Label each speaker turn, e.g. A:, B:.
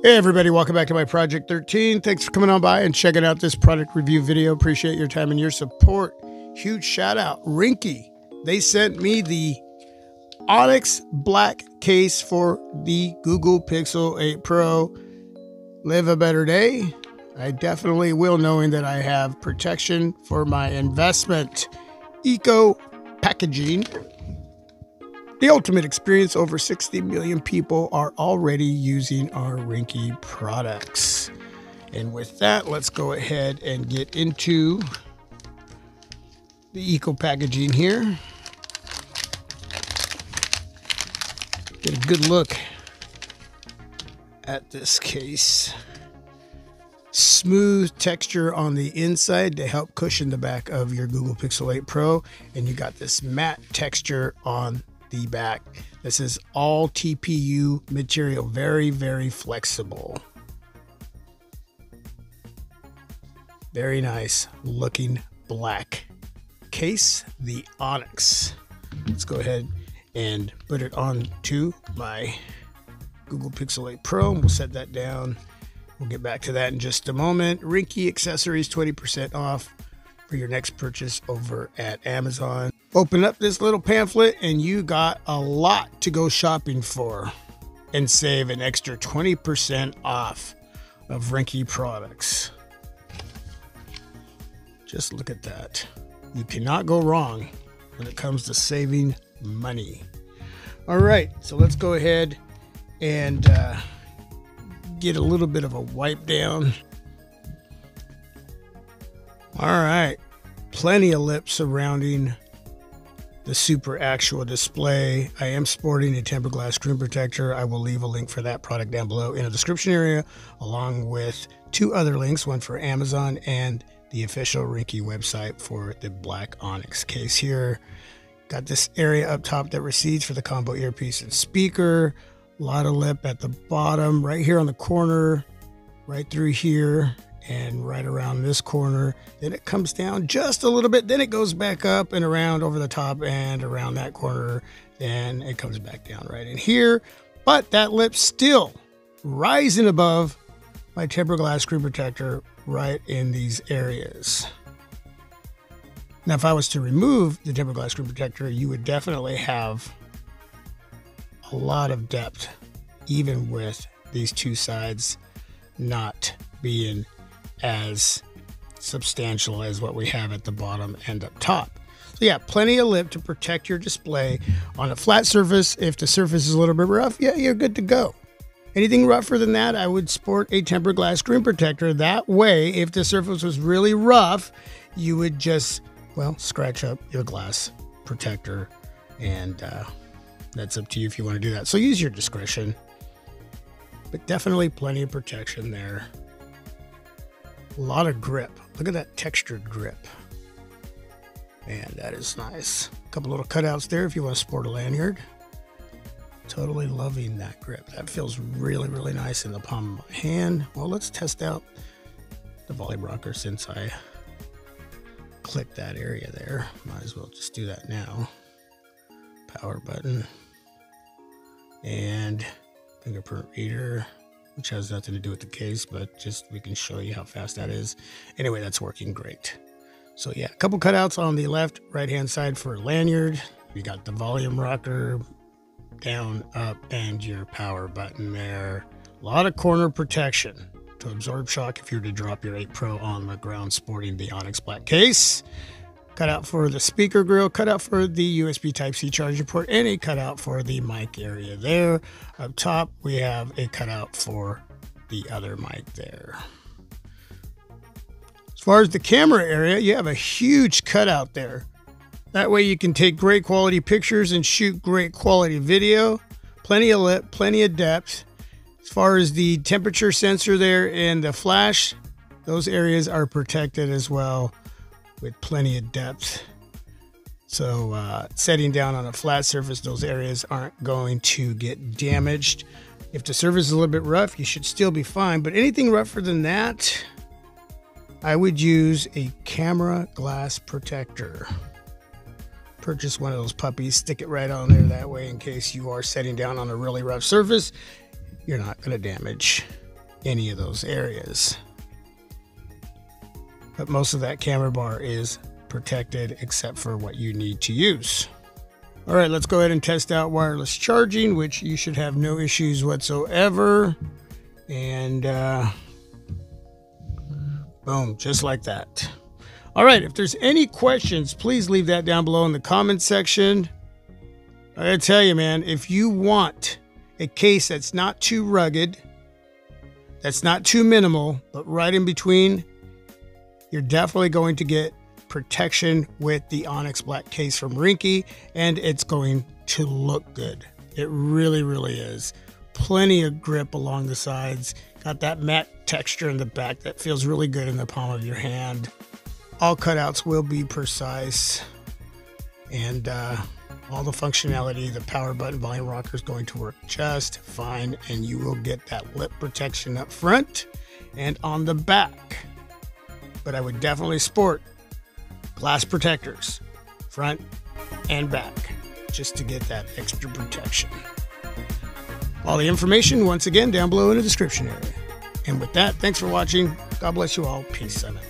A: Hey everybody, welcome back to my Project 13. Thanks for coming on by and checking out this product review video. Appreciate your time and your support. Huge shout out, Ringke. They sent me the Onyx black case for the Google Pixel 8 Pro. Live a better day. I definitely will, knowing that I have protection for my investment. Eco packaging. The ultimate experience. Over 60 million people are already using our Ringke products. And with that, let's go ahead and get into the eco packaging here. Get a good look at this case. Smooth texture on the inside to help cushion the back of your Google Pixel 8 Pro. And you got this matte texture on the back. This is all TPU material, very, very flexible. Very nice looking black case, the Onyx. Let's go ahead and put it on to my Google Pixel 8 Pro. We'll set that down. We'll get back to that in just a moment. Ringke accessories, 20% off for your next purchase over at Amazon. Open up this little pamphlet and you got a lot to go shopping for and save an extra 20% off of Ringke products. Just look at that. You cannot go wrong when it comes to saving money. All right, so let's go ahead and get a little bit of a wipe down. All right, plenty of lip surrounding the super actual display. I am sporting a tempered glass screen protector. I will leave a link for that product down below in the description area, along with two other links, one for Amazon and the official Ringke website for the black Onyx case here. Got this area up top that recedes for the combo earpiece and speaker. A lot of lip at the bottom, right here on the corner, right through here, and right around this corner. Then it comes down just a little bit. Then it goes back up and around over the top and around that corner. Then it comes back down right in here. But that lip's still rising above my tempered glass screen protector right in these areas. Now, if I was to remove the tempered glass screen protector, you would definitely have a lot of depth, even with these two sides not being as substantial as what we have at the bottom and up top. So yeah, plenty of lip to protect your display on a flat surface. If the surface is a little bit rough, yeah, you're good to go. Anything rougher than that, I would sport a tempered glass screen protector. That way, if the surface was really rough, you would just, well, scratch up your glass protector, and that's up to you if you want to do that. So use your discretion, but definitely plenty of protection there. A lot of grip. Look at that textured grip. Man, that is nice. A couple little cutouts there if you want to sport a lanyard. Totally loving that grip. That feels really, really nice in the palm of my hand. Well, let's test out the volume rocker since I clicked that area there. Might as well just do that now. Power button. And fingerprint reader, which has nothing to do with the case, but just we can show you how fast that is. Anyway, that's working great. So yeah, a couple cutouts on the left, right-hand side for a lanyard. You got the volume rocker, down, up, and your power button there. A lot of corner protection to absorb shock if you were to drop your 8 Pro on the ground sporting the Onyx black case. Cutout for the speaker grill, cutout for the USB Type-C charging port, and a cutout for the mic area there. Up top, we have a cutout for the other mic there. As far as the camera area, you have a huge cutout there. That way you can take great quality pictures and shoot great quality video. Plenty of lip, plenty of depth. As far as the temperature sensor there and the flash, those areas are protected as well, with plenty of depth. So setting down on a flat surface, those areas aren't going to get damaged. If the surface is a little bit rough, you should still be fine. But anything rougher than that, I would use a camera glass protector. Purchase one of those puppies, stick it right on there. That way, in case you are setting down on a really rough surface, you're not going to damage any of those areas. But most of that camera bar is protected except for what you need to use. All right, let's go ahead and test out wireless charging, which you should have no issues whatsoever. And boom, just like that. All right, if there's any questions, please leave that down below in the comment section. I gotta tell you, man, if you want a case that's not too rugged, that's not too minimal, but right in between, you're definitely going to get protection with the Onyx black case from Ringke, and it's going to look good. It really, really is. Plenty of grip along the sides. Got that matte texture in the back that feels really good in the palm of your hand. All cutouts will be precise, and all the functionality, the power button, volume rocker is going to work just fine, and you will get that lip protection up front and on the back. But I would definitely sport glass protectors, front and back, just to get that extra protection. All the information, once again, down below in the description area. And with that, thanks for watching. God bless you all. Peace. Amen.